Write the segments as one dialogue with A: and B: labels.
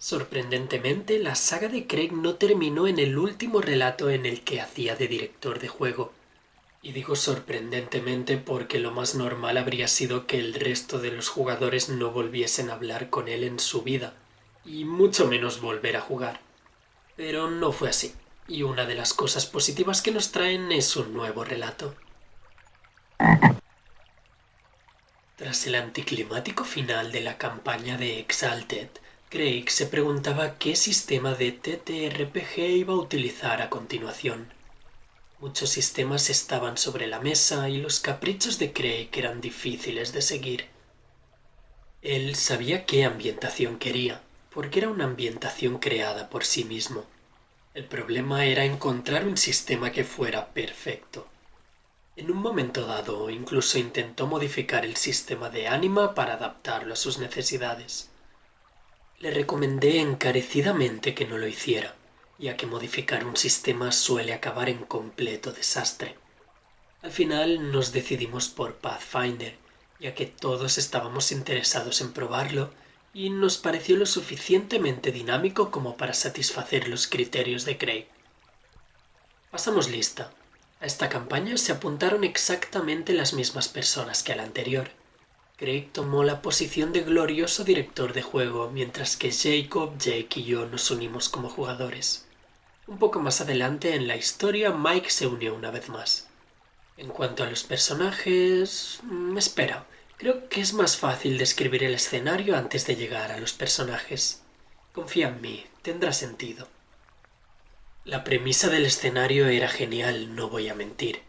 A: Sorprendentemente, la saga de Craig no terminó en el último relato en el que hacía de director de juego. Y digo sorprendentemente porque lo más normal habría sido que el resto de los jugadores no volviesen a hablar con él en su vida, y mucho menos volver a jugar. Pero no fue así, y una de las cosas positivas que nos traen es un nuevo relato. Tras el anticlimático final de la campaña de Exalted, Craig se preguntaba qué sistema de TTRPG iba a utilizar a continuación. Muchos sistemas estaban sobre la mesa y los caprichos de Craig eran difíciles de seguir. Él sabía qué ambientación quería, porque era una ambientación creada por sí mismo. El problema era encontrar un sistema que fuera perfecto. En un momento dado, incluso intentó modificar el sistema de ánima para adaptarlo a sus necesidades. Le recomendé encarecidamente que no lo hiciera, ya que modificar un sistema suele acabar en completo desastre. Al final nos decidimos por Pathfinder, ya que todos estábamos interesados en probarlo y nos pareció lo suficientemente dinámico como para satisfacer los criterios de Craig. Pasamos lista. A esta campaña se apuntaron exactamente las mismas personas que a la anterior. Craig tomó la posición de glorioso director de juego, mientras que Jacob, Jake y yo nos unimos como jugadores. Un poco más adelante en la historia, Mike se unió una vez más. En cuanto a los personajes... espera, creo que es más fácil describir el escenario antes de llegar a los personajes. Confía en mí, tendrá sentido. La premisa del escenario era genial, no voy a mentir.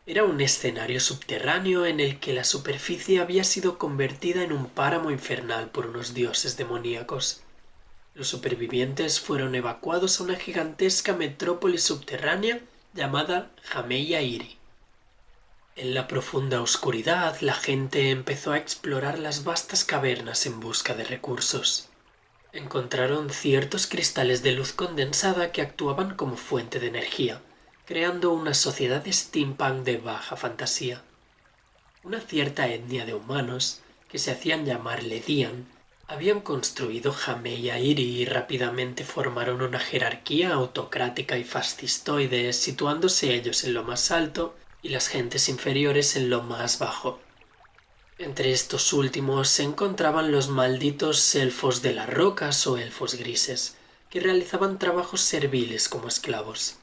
A: Era un escenario subterráneo en el que la superficie había sido convertida en un páramo infernal por unos dioses demoníacos. Los supervivientes fueron evacuados a una gigantesca metrópoli subterránea llamada Jameya Iri. En la profunda oscuridad, la gente empezó a explorar las vastas cavernas en busca de recursos. Encontraron ciertos cristales de luz condensada que actuaban como fuente de energía, creando una sociedad steampunk de baja fantasía. Una cierta etnia de humanos, que se hacían llamar Ledian, habían construido Jameya Iri y rápidamente formaron una jerarquía autocrática y fascistoide, situándose ellos en lo más alto y las gentes inferiores en lo más bajo. Entre estos últimos se encontraban los malditos elfos de las rocas o elfos grises, que realizaban trabajos serviles como esclavos.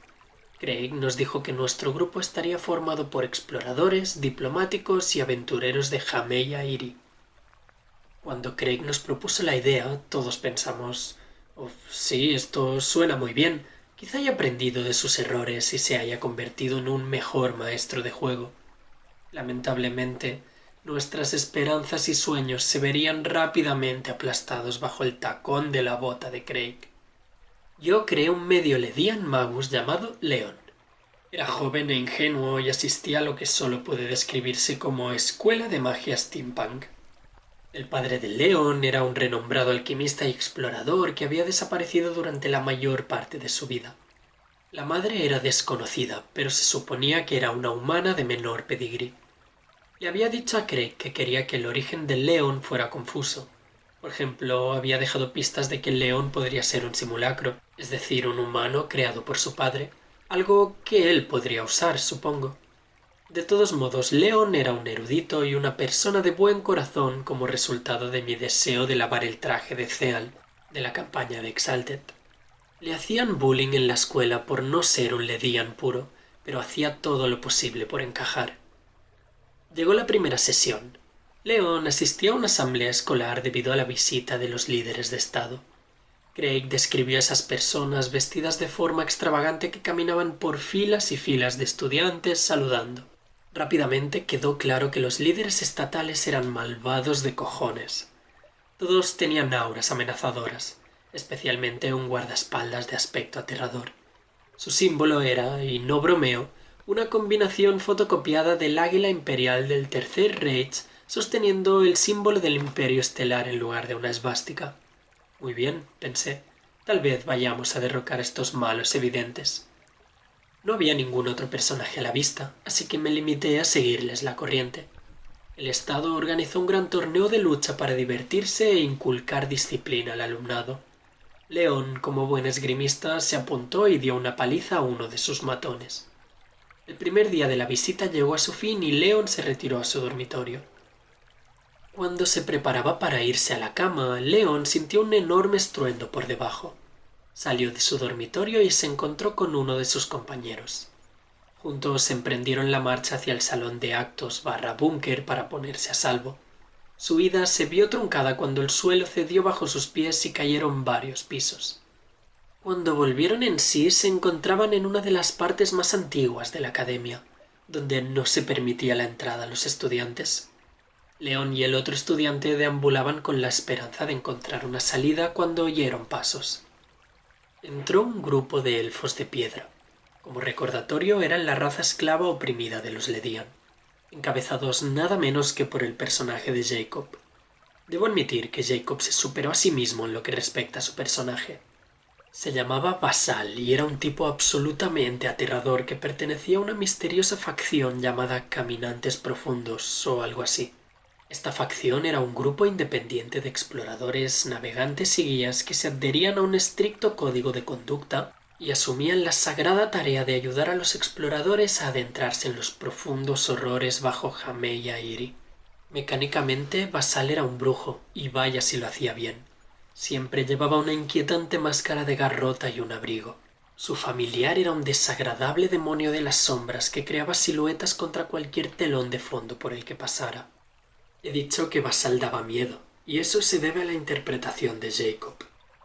A: Craig nos dijo que nuestro grupo estaría formado por exploradores, diplomáticos y aventureros de Jameya Iri. Cuando Craig nos propuso la idea, todos pensamos, oh, sí, esto suena muy bien. Quizá haya aprendido de sus errores y se haya convertido en un mejor maestro de juego. Lamentablemente, nuestras esperanzas y sueños se verían rápidamente aplastados bajo el tacón de la bota de Craig. Yo creé un medio Ledian Magus llamado Leon. Era joven e ingenuo y asistía a lo que solo puede describirse como escuela de magia steampunk. El padre de Leon era un renombrado alquimista y explorador que había desaparecido durante la mayor parte de su vida. La madre era desconocida, pero se suponía que era una humana de menor pedigrí. Le había dicho a Craig que quería que el origen del león fuera confuso. Por ejemplo, había dejado pistas de que el león podría ser un simulacro, es decir, un humano creado por su padre, algo que él podría usar, supongo. De todos modos, Leon era un erudito y una persona de buen corazón como resultado de mi deseo de lavar el traje de Zeal de la campaña de Exalted. Le hacían bullying en la escuela por no ser un Ledian puro, pero hacía todo lo posible por encajar. Llegó la primera sesión. Leon asistía a una asamblea escolar debido a la visita de los líderes de Estado. Craig describió a esas personas vestidas de forma extravagante que caminaban por filas y filas de estudiantes saludando. Rápidamente quedó claro que los líderes estatales eran malvados de cojones. Todos tenían auras amenazadoras, especialmente un guardaespaldas de aspecto aterrador. Su símbolo era, y no bromeo, una combinación fotocopiada del águila imperial del Tercer Reich sosteniendo el símbolo del Imperio Estelar en lugar de una esvástica. Muy bien, pensé, tal vez vayamos a derrocar a estos malos evidentes. No había ningún otro personaje a la vista, así que me limité a seguirles la corriente. El Estado organizó un gran torneo de lucha para divertirse e inculcar disciplina al alumnado. León, como buen esgrimista, se apuntó y dio una paliza a uno de sus matones. El primer día de la visita llegó a su fin y León se retiró a su dormitorio. Cuando se preparaba para irse a la cama, León sintió un enorme estruendo por debajo. Salió de su dormitorio y se encontró con uno de sus compañeros. Juntos emprendieron la marcha hacia el salón de actos / búnker para ponerse a salvo. Su ida se vio truncada cuando el suelo cedió bajo sus pies y cayeron varios pisos. Cuando volvieron en sí se encontraban en una de las partes más antiguas de la academia, donde no se permitía la entrada a los estudiantes. León y el otro estudiante deambulaban con la esperanza de encontrar una salida cuando oyeron pasos. Entró un grupo de elfos de piedra. Como recordatorio eran la raza esclava oprimida de los Ledian, encabezados nada menos que por el personaje de Jacob. Debo admitir que Jacob se superó a sí mismo en lo que respecta a su personaje. Se llamaba Basal y era un tipo absolutamente aterrador que pertenecía a una misteriosa facción llamada Caminantes Profundos o algo así. Esta facción era un grupo independiente de exploradores, navegantes y guías que se adherían a un estricto código de conducta y asumían la sagrada tarea de ayudar a los exploradores a adentrarse en los profundos horrores bajo Jameya Iri. Mecánicamente, Basal era un brujo, y vaya si lo hacía bien. Siempre llevaba una inquietante máscara de garrota y un abrigo. Su familiar era un desagradable demonio de las sombras que creaba siluetas contra cualquier telón de fondo por el que pasara. He dicho que Basal daba miedo, y eso se debe a la interpretación de Jacob.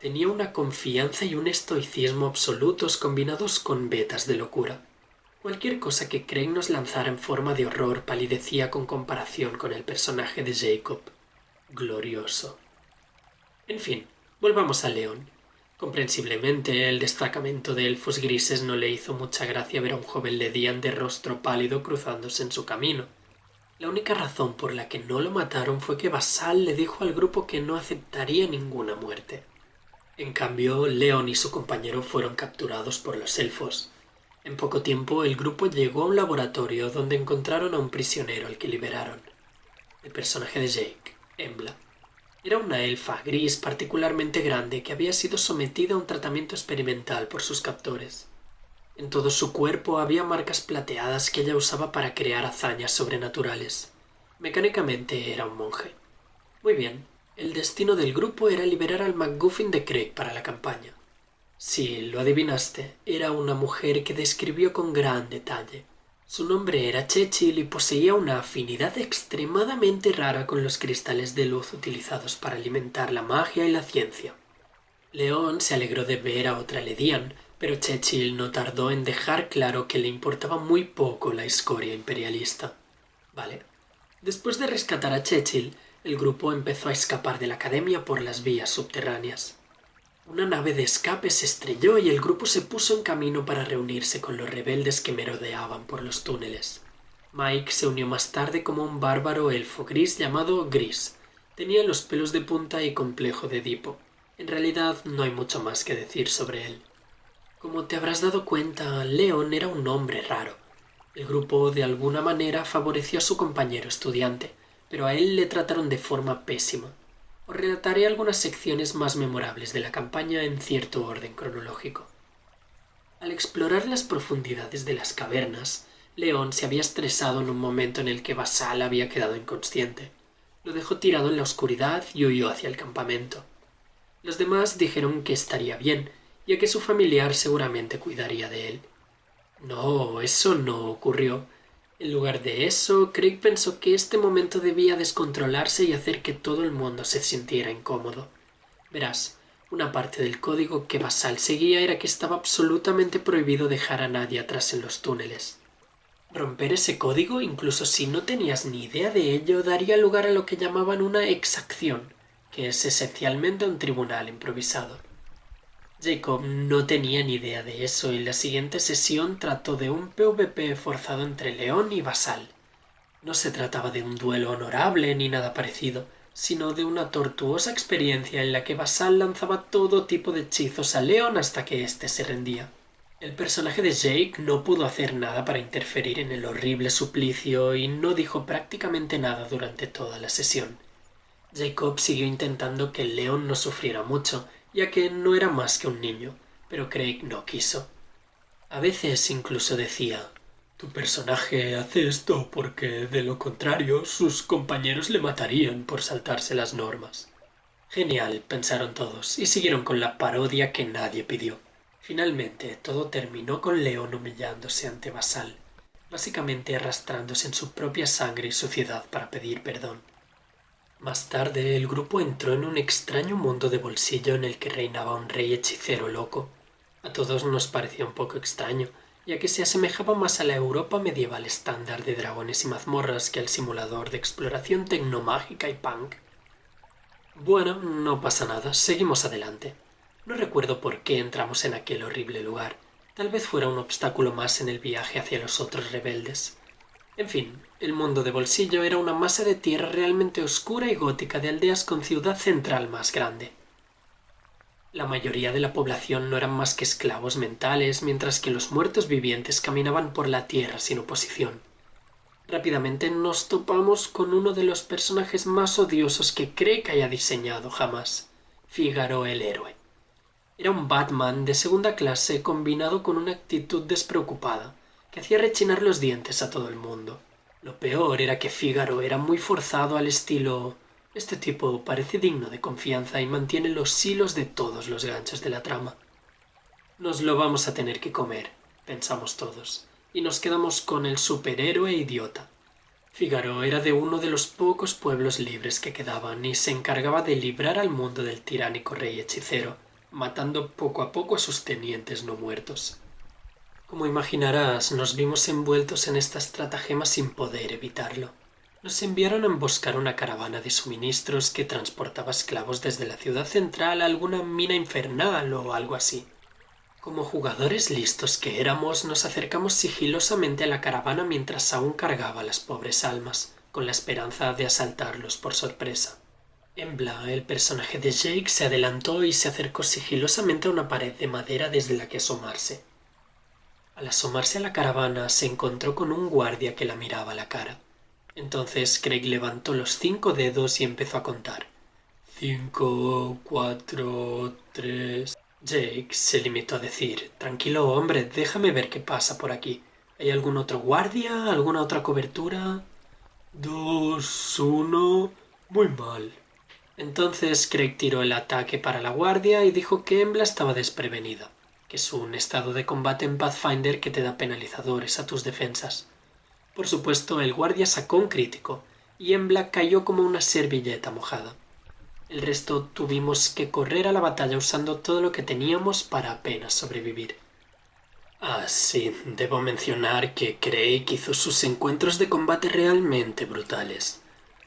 A: Tenía una confianza y un estoicismo absolutos combinados con vetas de locura. Cualquier cosa que Craig nos lanzara en forma de horror palidecía con comparación con el personaje de Jacob. Glorioso. En fin, volvamos a León. Comprensiblemente, el destacamento de elfos grises no le hizo mucha gracia ver a un joven Ledian de rostro pálido cruzándose en su camino. La única razón por la que no lo mataron fue que Basal le dijo al grupo que no aceptaría ninguna muerte. En cambio, León y su compañero fueron capturados por los elfos. En poco tiempo, el grupo llegó a un laboratorio donde encontraron a un prisionero al que liberaron. El personaje de Jake, Embla. Era una elfa gris particularmente grande que había sido sometida a un tratamiento experimental por sus captores. En todo su cuerpo había marcas plateadas que ella usaba para crear hazañas sobrenaturales. Mecánicamente era un monje. Muy bien, el destino del grupo era liberar al MacGuffin de Craig para la campaña. Sí, lo adivinaste, era una mujer que describió con gran detalle. Su nombre era Chechil y poseía una afinidad extremadamente rara con los cristales de luz utilizados para alimentar la magia y la ciencia. León se alegró de ver a otra Ledian, pero Chechil no tardó en dejar claro que le importaba muy poco la escoria imperialista. Vale. Después de rescatar a Chechil, el grupo empezó a escapar de la academia por las vías subterráneas. Una nave de escape se estrelló y el grupo se puso en camino para reunirse con los rebeldes que merodeaban por los túneles. Mike se unió más tarde como un bárbaro elfo gris llamado Gris. Tenía los pelos de punta y complejo de Edipo. En realidad no hay mucho más que decir sobre él. Como te habrás dado cuenta, León era un hombre raro. El grupo de alguna manera favoreció a su compañero estudiante, pero a él le trataron de forma pésima. Os relataré algunas secciones más memorables de la campaña en cierto orden cronológico. Al explorar las profundidades de las cavernas, León se había estresado en un momento en el que Basal había quedado inconsciente. Lo dejó tirado en la oscuridad y huyó hacia el campamento. Los demás dijeron que estaría bien, ya que su familiar seguramente cuidaría de él. No, eso no ocurrió. En lugar de eso, Craig pensó que este momento debía descontrolarse y hacer que todo el mundo se sintiera incómodo. Verás, una parte del código que Basal seguía era que estaba absolutamente prohibido dejar a nadie atrás en los túneles. Romper ese código, incluso si no tenías ni idea de ello, daría lugar a lo que llamaban una exacción, que es esencialmente un tribunal improvisado. Jacob no tenía ni idea de eso y la siguiente sesión trató de un PvP forzado entre León y Basal. No se trataba de un duelo honorable ni nada parecido, sino de una tortuosa experiencia en la que Basal lanzaba todo tipo de hechizos a León hasta que éste se rendía. El personaje de Jake no pudo hacer nada para interferir en el horrible suplicio y no dijo prácticamente nada durante toda la sesión. Jacob siguió intentando que León no sufriera mucho, ya que no era más que un niño, pero Craig no quiso. A veces incluso decía: «Tu personaje hace esto porque, de lo contrario, sus compañeros le matarían por saltarse las normas». Genial, pensaron todos, y siguieron con la parodia que nadie pidió. Finalmente, todo terminó con Leon humillándose ante Basal, básicamente arrastrándose en su propia sangre y suciedad para pedir perdón. Más tarde, el grupo entró en un extraño mundo de bolsillo en el que reinaba un rey hechicero loco. A todos nos pareció un poco extraño, ya que se asemejaba más a la Europa medieval estándar de dragones y mazmorras que al simulador de exploración tecnomágica y punk. Bueno, no pasa nada, seguimos adelante. No recuerdo por qué entramos en aquel horrible lugar. Tal vez fuera un obstáculo más en el viaje hacia los otros rebeldes. En fin, el mundo de bolsillo era una masa de tierra realmente oscura y gótica de aldeas con ciudad central más grande. La mayoría de la población no eran más que esclavos mentales, mientras que los muertos vivientes caminaban por la tierra sin oposición. Rápidamente nos topamos con uno de los personajes más odiosos que Craig haya diseñado jamás: Fígaro el héroe. Era un Batman de segunda clase combinado con una actitud despreocupada, que hacía rechinar los dientes a todo el mundo. Lo peor era que Fígaro era muy forzado al estilo: «Este tipo parece digno de confianza y mantiene los hilos de todos los ganchos de la trama». Nos lo vamos a tener que comer, pensamos todos, y nos quedamos con el superhéroe idiota. Fígaro era de uno de los pocos pueblos libres que quedaban y se encargaba de librar al mundo del tiránico rey hechicero, matando poco a poco a sus tenientes no muertos. Como imaginarás, nos vimos envueltos en esta estratagema sin poder evitarlo. Nos enviaron a emboscar una caravana de suministros que transportaba esclavos desde la ciudad central a alguna mina infernal o algo así. Como jugadores listos que éramos, nos acercamos sigilosamente a la caravana mientras aún cargaba las pobres almas, con la esperanza de asaltarlos por sorpresa. Embla, el personaje de Jake, se adelantó y se acercó sigilosamente a una pared de madera desde la que asomarse. Al asomarse a la caravana, se encontró con un guardia que la miraba a la cara. Entonces Craig levantó los 5 dedos y empezó a contar. 5, 4, 3... Jake se limitó a decir: «Tranquilo, hombre, déjame ver qué pasa por aquí. ¿Hay algún otro guardia? ¿Alguna otra cobertura?» 2, 1... Muy mal. Entonces Craig tiró el ataque para la guardia y dijo que Embla estaba desprevenida, que es un estado de combate en Pathfinder que te da penalizadores a tus defensas. Por supuesto, el guardia sacó un crítico, y Embla cayó como una servilleta mojada. El resto tuvimos que correr a la batalla usando todo lo que teníamos para apenas sobrevivir. Ah, sí, debo mencionar que Craig hizo sus encuentros de combate realmente brutales.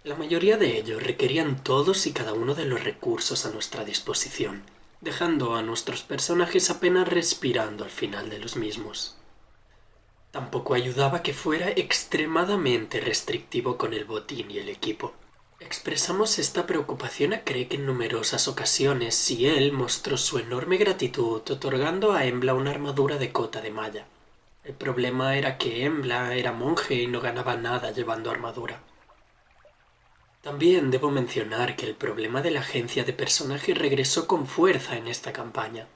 A: La mayoría de ellos requerían todos y cada uno de los recursos a nuestra disposición, dejando a nuestros personajes apenas respirando al final de los mismos. Tampoco ayudaba que fuera extremadamente restrictivo con el botín y el equipo. Expresamos esta preocupación a Craig en numerosas ocasiones y él mostró su enorme gratitud otorgando a Embla una armadura de cota de malla. El problema era que Embla era monje y no ganaba nada llevando armadura. También debo mencionar que el problema de la agencia de personajes regresó con fuerza en esta campaña.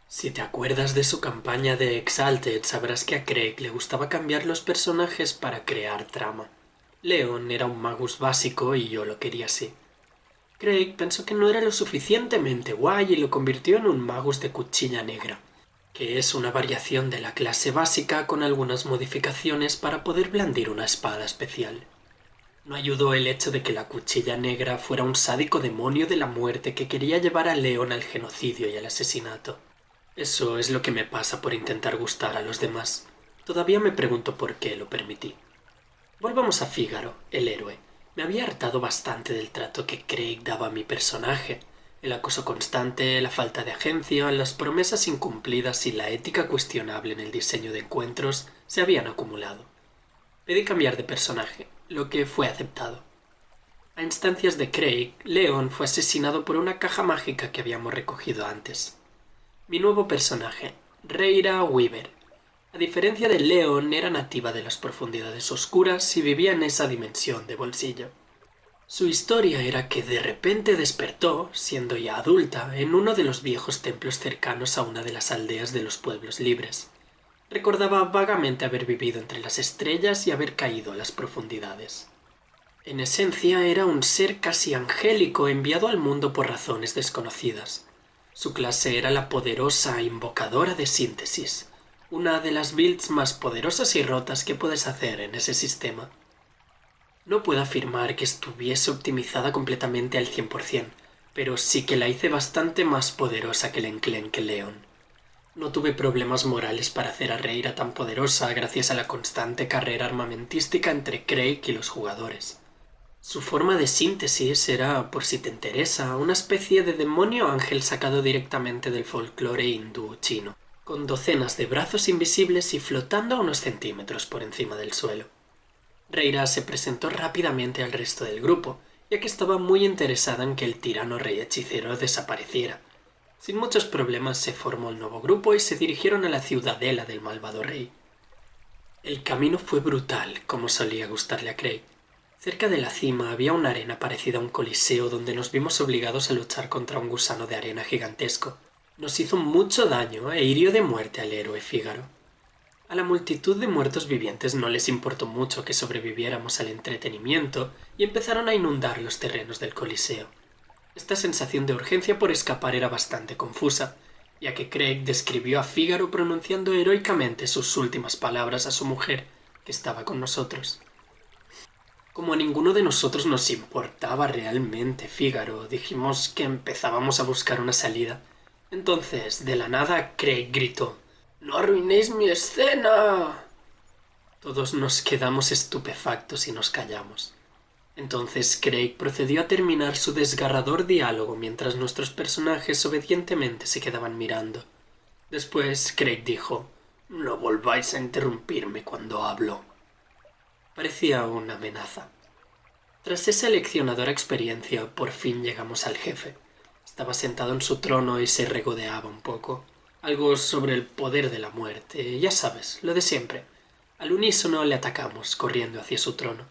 A: Si te acuerdas de su campaña de Exalted, sabrás que a Craig le gustaba cambiar los personajes para crear trama. Leon era un magus básico y yo lo quería así. Craig pensó que no era lo suficientemente guay y lo convirtió en un magus de cuchilla negra, que es una variación de la clase básica con algunas modificaciones para poder blandir una espada especial. No ayudó el hecho de que la cuchilla negra fuera un sádico demonio de la muerte que quería llevar a Leon al genocidio y al asesinato. Eso es lo que me pasa por intentar gustar a los demás. Todavía me pregunto por qué lo permití. Volvamos a Fígaro, el héroe. Me había hartado bastante del trato que Craig daba a mi personaje. El acoso constante, la falta de agencia, las promesas incumplidas y la ética cuestionable en el diseño de encuentros se habían acumulado. Pedí cambiar de personaje, lo que fue aceptado. A instancias de Craig, Leon fue asesinado por una caja mágica que habíamos recogido antes. Mi nuevo personaje, Reyra Weaver. A diferencia de Leon, era nativa de las profundidades oscuras y vivía en esa dimensión de bolsillo. Su historia era que de repente despertó, siendo ya adulta, en uno de los viejos templos cercanos a una de las aldeas de los pueblos libres. Recordaba vagamente haber vivido entre las estrellas y haber caído a las profundidades. En esencia era un ser casi angélico enviado al mundo por razones desconocidas. Su clase era la poderosa invocadora de síntesis, una de las builds más poderosas y rotas que puedes hacer en ese sistema. No puedo afirmar que estuviese optimizada completamente al 100%, pero sí que la hice bastante más poderosa que el enclenque León. No tuve problemas morales para hacer a Reyra tan poderosa gracias a la constante carrera armamentística entre Craig y los jugadores. Su forma de síntesis era, por si te interesa, una especie de demonio ángel sacado directamente del folclore hindú chino, con docenas de brazos invisibles y flotando a unos centímetros por encima del suelo. Reyra se presentó rápidamente al resto del grupo, ya que estaba muy interesada en que el tirano rey hechicero desapareciera. Sin muchos problemas se formó el nuevo grupo y se dirigieron a la ciudadela del malvado rey. El camino fue brutal, como solía gustarle a Craig. Cerca de la cima había una arena parecida a un coliseo donde nos vimos obligados a luchar contra un gusano de arena gigantesco. Nos hizo mucho daño e hirió de muerte al héroe Fígaro. A la multitud de muertos vivientes no les importó mucho que sobreviviéramos al entretenimiento y empezaron a inundar los terrenos del coliseo. Esta sensación de urgencia por escapar era bastante confusa, ya que Craig describió a Fígaro pronunciando heroicamente sus últimas palabras a su mujer, que estaba con nosotros. Como a ninguno de nosotros nos importaba realmente Fígaro, dijimos que empezábamos a buscar una salida. Entonces, de la nada, Craig gritó: «¡No arruinéis mi escena!». Todos nos quedamos estupefactos y nos callamos. Entonces Craig procedió a terminar su desgarrador diálogo mientras nuestros personajes obedientemente se quedaban mirando. Después Craig dijo: «No volváis a interrumpirme cuando hablo». Parecía una amenaza. Tras esa leccionadora experiencia, por fin llegamos al jefe. Estaba sentado en su trono y se regodeaba un poco. Algo sobre el poder de la muerte, ya sabes, lo de siempre. Al unísono le atacamos, corriendo hacia su trono.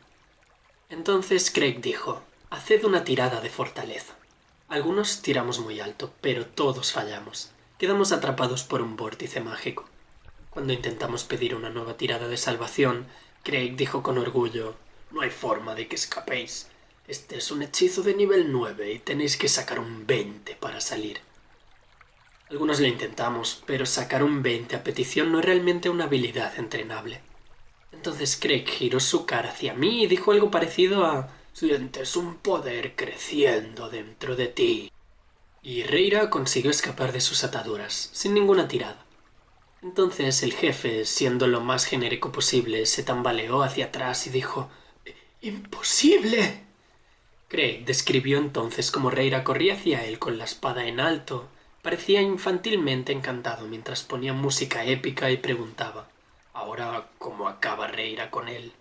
A: Entonces Craig dijo: «Haced una tirada de fortaleza». Algunos tiramos muy alto, pero todos fallamos. Quedamos atrapados por un vórtice mágico. Cuando intentamos pedir una nueva tirada de salvación, Craig dijo con orgullo: «No hay forma de que escapéis. Este es un hechizo de nivel 9 y tenéis que sacar un 20 para salir». Algunos lo intentamos, pero sacar un 20 a petición no es realmente una habilidad entrenable. Entonces Craig giró su cara hacia mí y dijo algo parecido a: «Sientes un poder creciendo dentro de ti». Y Reyra consiguió escapar de sus ataduras, sin ninguna tirada. Entonces el jefe, siendo lo más genérico posible, se tambaleó hacia atrás y dijo: «¡Imposible!». Craig describió entonces cómo Reyra corría hacia él con la espada en alto. Parecía infantilmente encantado mientras ponía música épica y preguntaba: «¿Ahora cómo acaba Reyra con él?».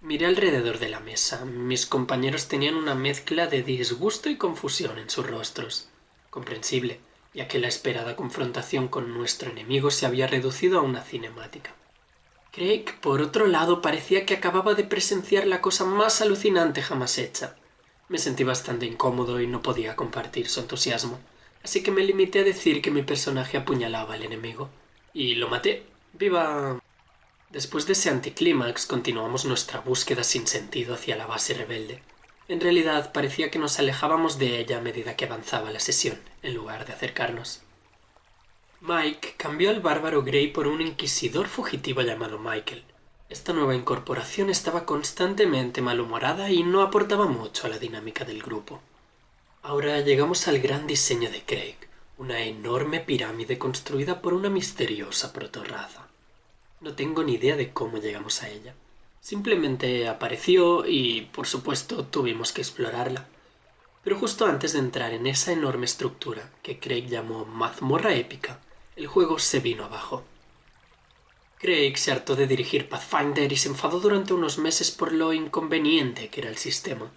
A: Miré alrededor de la mesa. Mis compañeros tenían una mezcla de disgusto y confusión en sus rostros. Comprensible, ya que la esperada confrontación con nuestro enemigo se había reducido a una cinemática. Craig, por otro lado, parecía que acababa de presenciar la cosa más alucinante jamás hecha. Me sentí bastante incómodo y no podía compartir su entusiasmo, así que me limité a decir que mi personaje apuñalaba al enemigo. Y lo maté. ¡Viva! Después de ese anticlímax, continuamos nuestra búsqueda sin sentido hacia la base rebelde. En realidad, parecía que nos alejábamos de ella a medida que avanzaba la sesión, en lugar de acercarnos. Mike cambió al bárbaro Grey por un inquisidor fugitivo llamado Michael. Esta nueva incorporación estaba constantemente malhumorada y no aportaba mucho a la dinámica del grupo. Ahora llegamos al gran diseño de Craig, una enorme pirámide construida por una misteriosa protorraza. No tengo ni idea de cómo llegamos a ella. Simplemente apareció y, por supuesto, tuvimos que explorarla. Pero justo antes de entrar en esa enorme estructura, que Craig llamó mazmorra épica, el juego se vino abajo. Craig se hartó de dirigir Pathfinder y se enfadó durante unos meses por lo inconveniente que era el sistema.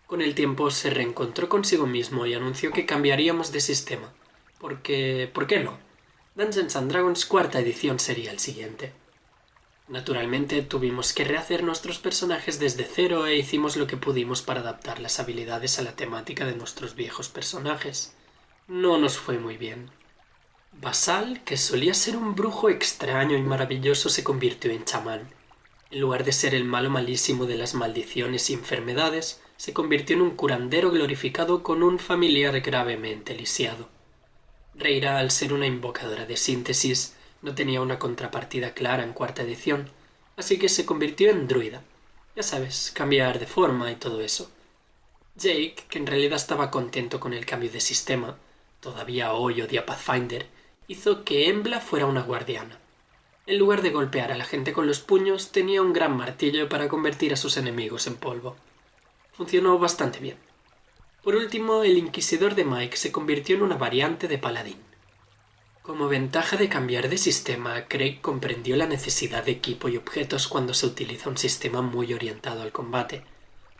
A: Con el tiempo se reencontró consigo mismo y anunció que cambiaríamos de sistema. Porque... ¿por qué no? Dungeons & Dragons cuarta edición sería el siguiente. Naturalmente tuvimos que rehacer nuestros personajes desde cero e hicimos lo que pudimos para adaptar las habilidades a la temática de nuestros viejos personajes. No nos fue muy bien. Basal, que solía ser un brujo extraño y maravilloso, se convirtió en chamán. En lugar de ser el malo malísimo de las maldiciones y enfermedades, se convirtió en un curandero glorificado con un familiar gravemente lisiado. Reira, al ser una invocadora de síntesis, no tenía una contrapartida clara en cuarta edición, así que se convirtió en druida. Ya sabes, cambiar de forma y todo eso. Jake, que en realidad estaba contento con el cambio de sistema, todavía hoy odia Pathfinder, hizo que Embla fuera una guardiana. En lugar de golpear a la gente con los puños, tenía un gran martillo para convertir a sus enemigos en polvo. Funcionó bastante bien. Por último, el inquisidor de Mike se convirtió en una variante de paladín. Como ventaja de cambiar de sistema, Craig comprendió la necesidad de equipo y objetos cuando se utiliza un sistema muy orientado al combate.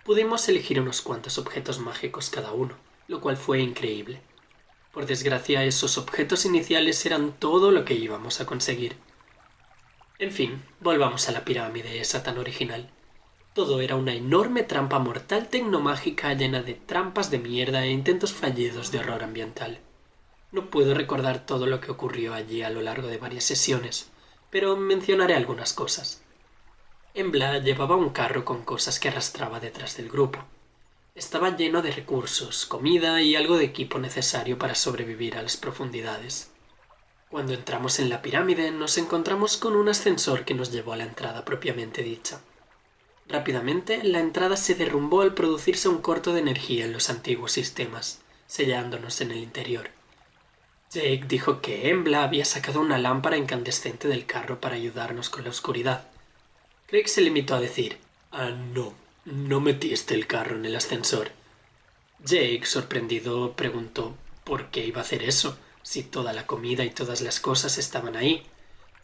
A: Pudimos elegir unos cuantos objetos mágicos cada uno, lo cual fue increíble. Por desgracia, esos objetos iniciales eran todo lo que íbamos a conseguir. En fin, volvamos a la pirámide esa tan original. Todo era una enorme trampa mortal tecnomágica llena de trampas de mierda e intentos fallidos de horror ambiental. No puedo recordar todo lo que ocurrió allí a lo largo de varias sesiones, pero mencionaré algunas cosas. Embla llevaba un carro con cosas que arrastraba detrás del grupo. Estaba lleno de recursos, comida y algo de equipo necesario para sobrevivir a las profundidades. Cuando entramos en la pirámide nos encontramos con un ascensor que nos llevó a la entrada propiamente dicha. Rápidamente, la entrada se derrumbó al producirse un corto de energía en los antiguos sistemas, sellándonos en el interior. Jake dijo que Embla había sacado una lámpara incandescente del carro para ayudarnos con la oscuridad. Craig se limitó a decir: no metiste el carro en el ascensor. Jake, sorprendido, preguntó por qué iba a hacer eso, si toda la comida y todas las cosas estaban ahí.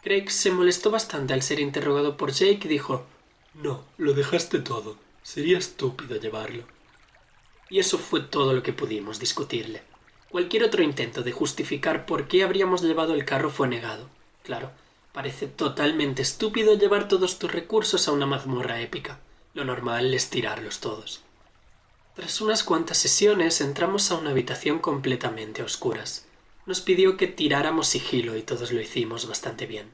A: Craig se molestó bastante al ser interrogado por Jake y dijo: no, lo dejaste todo. Sería estúpido llevarlo. Y eso fue todo lo que pudimos discutirle. Cualquier otro intento de justificar por qué habríamos llevado el carro fue negado. Claro, parece totalmente estúpido llevar todos tus recursos a una mazmorra épica. Lo normal es tirarlos todos. Tras unas cuantas sesiones entramos a una habitación completamente a oscuras. Nos pidió que tiráramos sigilo y todos lo hicimos bastante bien.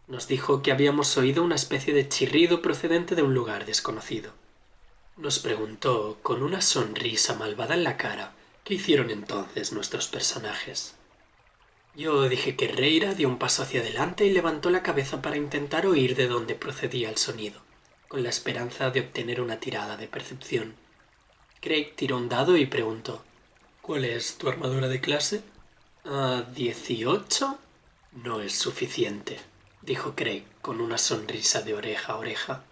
A: Nos dijo que habíamos oído una especie de chirrido procedente de un lugar desconocido. Nos preguntó, con una sonrisa malvada en la cara, qué hicieron entonces nuestros personajes. Yo dije que Reira dio un paso hacia adelante y levantó la cabeza para intentar oír de dónde procedía el sonido, con la esperanza de obtener una tirada de percepción. Craig tiró un dado y preguntó: ¿cuál es tu armadura de clase? ¿18? No es suficiente, dijo Craig con una sonrisa de oreja a oreja.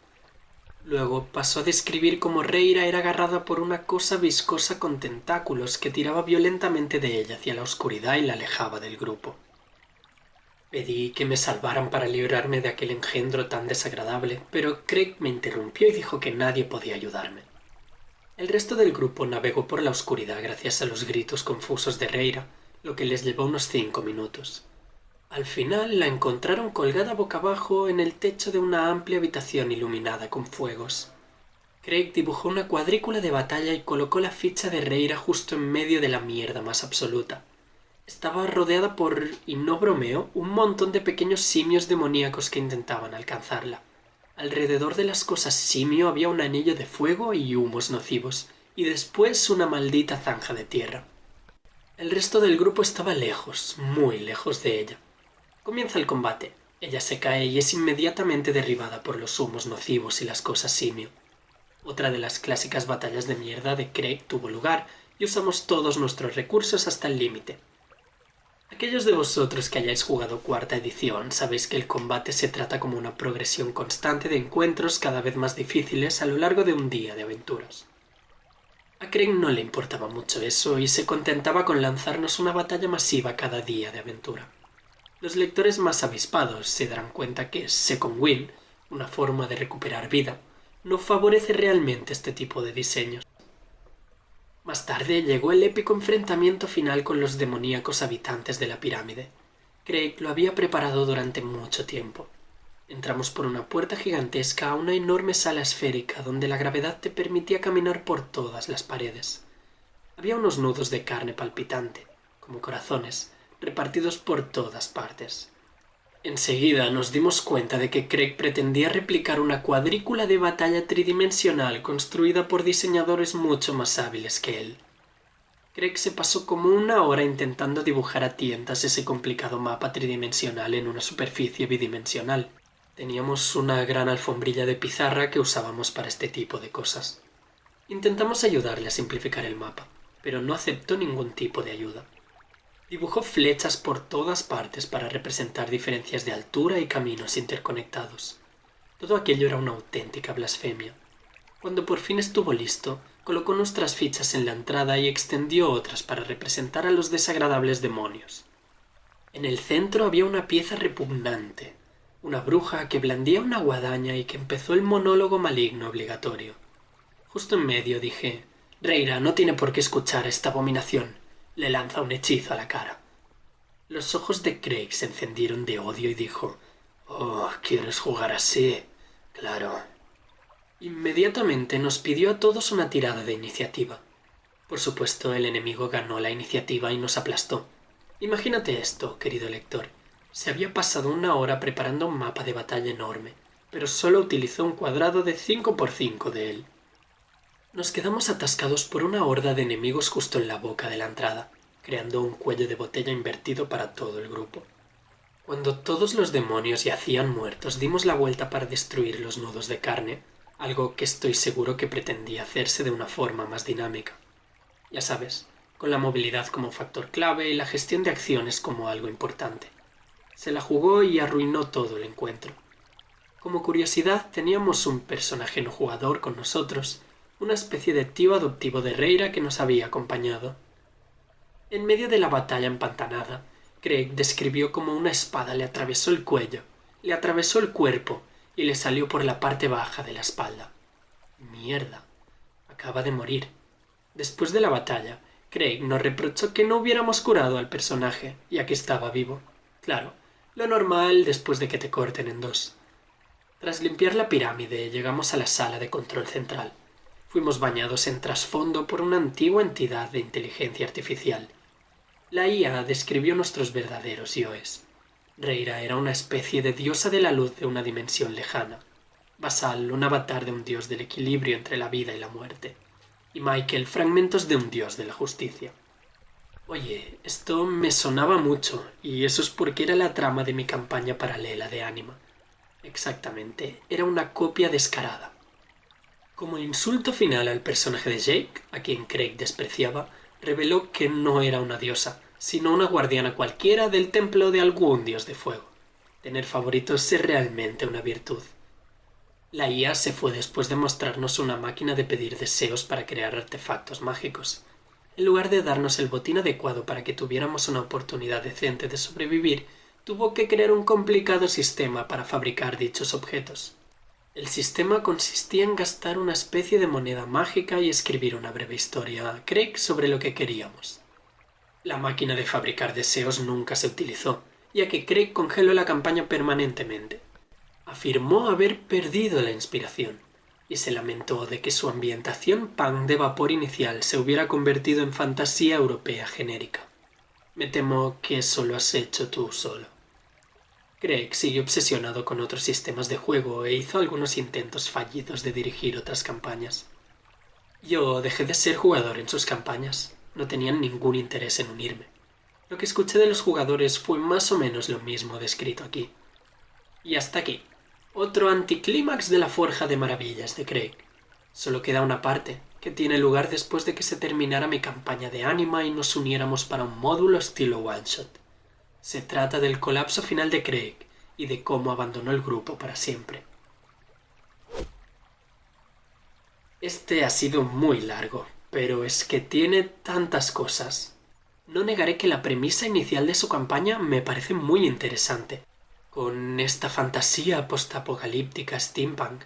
A: Luego pasó a describir cómo Reira era agarrada por una cosa viscosa con tentáculos que tiraba violentamente de ella hacia la oscuridad y la alejaba del grupo. Pedí que me salvaran para librarme de aquel engendro tan desagradable, pero Craig me interrumpió y dijo que nadie podía ayudarme. El resto del grupo navegó por la oscuridad gracias a los gritos confusos de Reira, lo que les llevó unos 5 minutos. Al final la encontraron colgada boca abajo en el techo de una amplia habitación iluminada con fuegos. Craig dibujó una cuadrícula de batalla y colocó la ficha de Reira justo en medio de la mierda más absoluta. Estaba rodeada por, y no bromeo, un montón de pequeños simios demoníacos que intentaban alcanzarla. Alrededor de las cosas simio había un anillo de fuego y humos nocivos, y después una maldita zanja de tierra. El resto del grupo estaba lejos, muy lejos de ella. Comienza el combate. Ella se cae y es inmediatamente derribada por los humos nocivos y las cosas simio. Otra de las clásicas batallas de mierda de Craig tuvo lugar y usamos todos nuestros recursos hasta el límite. Aquellos de vosotros que hayáis jugado cuarta edición sabéis que el combate se trata como una progresión constante de encuentros cada vez más difíciles a lo largo de un día de aventuras. A Craig no le importaba mucho eso y se contentaba con lanzarnos una batalla masiva cada día de aventura. Los lectores más avispados se darán cuenta que Second Wind, una forma de recuperar vida, no favorece realmente este tipo de diseños. Más tarde llegó el épico enfrentamiento final con los demoníacos habitantes de la pirámide. Craig lo había preparado durante mucho tiempo. Entramos por una puerta gigantesca a una enorme sala esférica donde la gravedad te permitía caminar por todas las paredes. Había unos nudos de carne palpitante, como corazones, repartidos por todas partes. Enseguida nos dimos cuenta de que Craig pretendía replicar una cuadrícula de batalla tridimensional construida por diseñadores mucho más hábiles que él. Craig se pasó como una hora intentando dibujar a tientas ese complicado mapa tridimensional en una superficie bidimensional. Teníamos una gran alfombrilla de pizarra que usábamos para este tipo de cosas. Intentamos ayudarle a simplificar el mapa, pero no aceptó ningún tipo de ayuda. Dibujó flechas por todas partes para representar diferencias de altura y caminos interconectados. Todo aquello era una auténtica blasfemia. Cuando por fin estuvo listo, colocó nuestras fichas en la entrada y extendió otras para representar a los desagradables demonios. En el centro había una pieza repugnante, una bruja que blandía una guadaña y que empezó el monólogo maligno obligatorio. Justo en medio dije: «Reira no tiene por qué escuchar esta abominación. Le lanza un hechizo a la cara». Los ojos de Craig se encendieron de odio y dijo: «Oh, ¿quieres jugar así? Claro». Inmediatamente nos pidió a todos una tirada de iniciativa. Por supuesto, el enemigo ganó la iniciativa y nos aplastó. Imagínate esto, querido lector. Se había pasado una hora preparando un mapa de batalla enorme, pero solo utilizó un cuadrado de 5 por 5 de él. Nos quedamos atascados por una horda de enemigos justo en la boca de la entrada, creando un cuello de botella invertido para todo el grupo. Cuando todos los demonios yacían muertos, dimos la vuelta para destruir los nudos de carne, algo que estoy seguro que pretendía hacerse de una forma más dinámica. Ya sabes, con la movilidad como factor clave y la gestión de acciones como algo importante. Se la jugó y arruinó todo el encuentro. Como curiosidad, teníamos un personaje no jugador con nosotros, una especie de tío adoptivo de Reira que nos había acompañado. En medio de la batalla empantanada, Craig describió cómo una espada le atravesó el cuello, le atravesó el cuerpo y le salió por la parte baja de la espalda. Mierda, acaba de morir. Después de la batalla, Craig nos reprochó que no hubiéramos curado al personaje, ya que estaba vivo. Claro, lo normal después de que te corten en dos. Tras limpiar la pirámide, llegamos a la sala de control central. Fuimos bañados en trasfondo por una antigua entidad de inteligencia artificial. La IA describió nuestros verdaderos yoes. Reira era una especie de diosa de la luz de una dimensión lejana. Basal, un avatar de un dios del equilibrio entre la vida y la muerte. Y Michael, fragmentos de un dios de la justicia. Oye, esto me sonaba mucho, y eso es porque era la trama de mi campaña paralela de Anima. Exactamente, era una copia descarada. Como insulto final al personaje de Jake, a quien Craig despreciaba, reveló que no era una diosa, sino una guardiana cualquiera del templo de algún dios de fuego. Tener favoritos es realmente una virtud. La IA se fue después de mostrarnos una máquina de pedir deseos para crear artefactos mágicos. En lugar de darnos el botín adecuado para que tuviéramos una oportunidad decente de sobrevivir, tuvo que crear un complicado sistema para fabricar dichos objetos. El sistema consistía en gastar una especie de moneda mágica y escribir una breve historia a Craig sobre lo que queríamos. La máquina de fabricar deseos nunca se utilizó, ya que Craig congeló la campaña permanentemente. Afirmó haber perdido la inspiración y se lamentó de que su ambientación punk de vapor inicial se hubiera convertido en fantasía europea genérica. Me temo que eso lo has hecho tú solo. Craig siguió obsesionado con otros sistemas de juego e hizo algunos intentos fallidos de dirigir otras campañas. Yo dejé de ser jugador en sus campañas. No tenían ningún interés en unirme. Lo que escuché de los jugadores fue más o menos lo mismo descrito aquí. Y hasta aquí. Otro anticlímax de la Forja de Maravillas de Craig. Solo queda una parte, que tiene lugar después de que se terminara mi campaña de Anima y nos uniéramos para un módulo estilo one-shot. Se trata del colapso final de Craig y de cómo abandonó el grupo para siempre. Este ha sido muy largo, pero es que tiene tantas cosas. No negaré que la premisa inicial de su campaña me parece muy interesante, con esta fantasía postapocalíptica steampunk,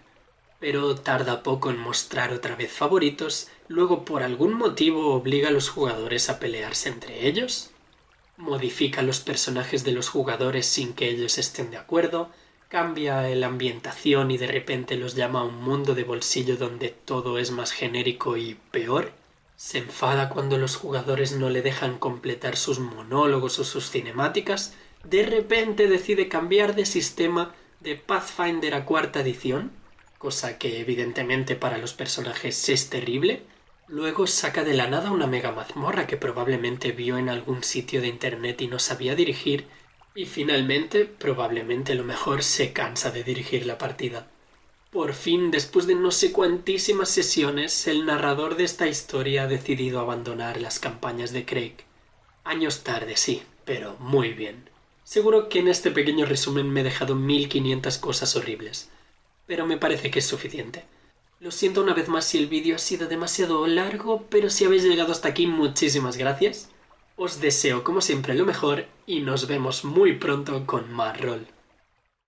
A: pero tarda poco en mostrar otra vez favoritos, luego por algún motivo obliga a los jugadores a pelearse entre ellos, modifica los personajes de los jugadores sin que ellos estén de acuerdo, Cambia la ambientación y de repente los llama a un mundo de bolsillo donde todo es más genérico y peor. Se enfada cuando los jugadores no le dejan completar sus monólogos o sus cinemáticas. De repente decide cambiar de sistema de Pathfinder a cuarta edición, cosa que evidentemente para los personajes es terrible. Luego saca de la nada una mega mazmorra que probablemente vio en algún sitio de internet y no sabía dirigir. Y finalmente, probablemente lo mejor, se cansa de dirigir la partida. Por fin, después de no sé cuantísimas sesiones, el narrador de esta historia ha decidido abandonar las campañas de Craig. Años tarde, sí, pero muy bien. Seguro que en este pequeño resumen me he dejado 1500 cosas horribles, pero me parece que es suficiente. Lo siento una vez más si el vídeo ha sido demasiado largo, pero si habéis llegado hasta aquí, muchísimas gracias. Os deseo como siempre lo mejor y nos vemos muy pronto con más rol.